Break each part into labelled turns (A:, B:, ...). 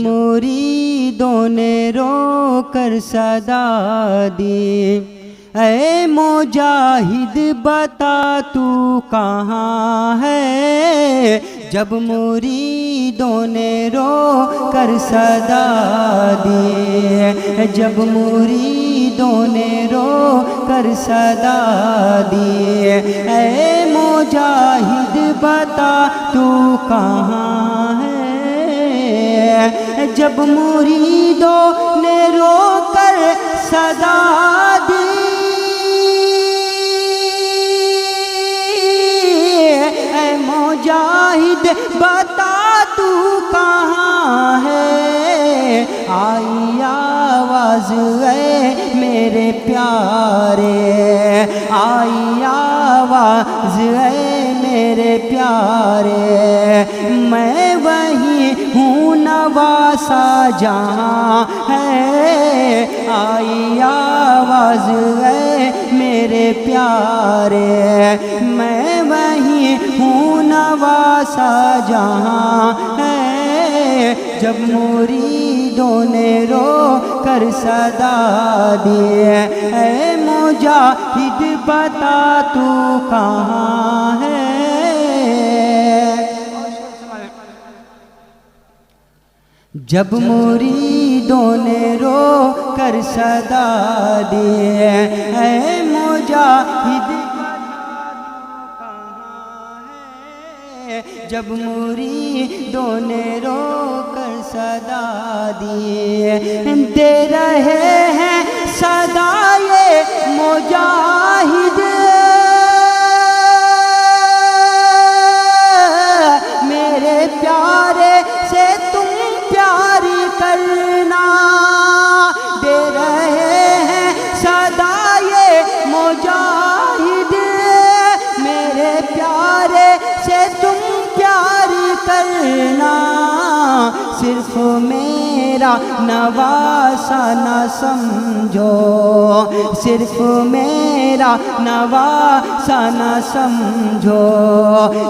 A: مریدوں نے رو کر صدا دی، اے مجاہد بتا تو کہاں ہے؟ جب مریدوں نے رو کر صدا دی، جب مریدوں نے رو کر صدا دی، اے مجاہد بتا تو کہاں ہے؟ جب مریدوں نے رو کر صدا دی، اے مجاہد بتا تو کہاں ہے؟ آئی آواز اے میرے پیارے، آئی آواز اے میرے پیارے، میں وہی ہوں نواسا جہاں ہے، آئی آواز اے میرے پیارے، میں وہی ہوں نواسا جہاں ہے۔ جب مریدوں نے رو کر صدا دی، اے مجاہد بتا تو کہاں ہے؟ جب مریدوں نے رو کر صدا دی، اے مجاہد جب مریدوں نے رو کر صدا دی، دے رہے ہیں صدا یہ مجاہد، میرے پیارے سے تم پیاری کرنا، دے رہے ہیں صدا یہ مجاہد، میرے پیارے سے تم پیاری کرنا، صرف میرا نواسا نہ سمجھو، صرف میرا نواسا نہ سمجھو،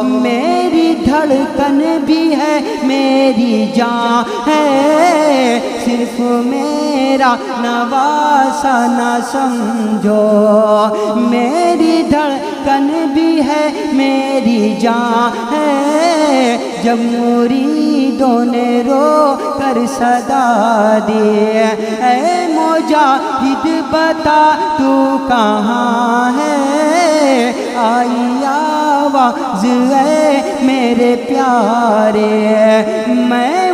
A: میری دھڑکن بھی ہے میری جان ہے، صرف میرا نواسا نہ سمجھو، میری دھڑکن بھی ہے میری جان ہے۔ جب مریدوں نے رو کر صدا دی، اے مجاہد بتا تو کہاں ہے؟ آئی آواز اے میرے پیارے، میں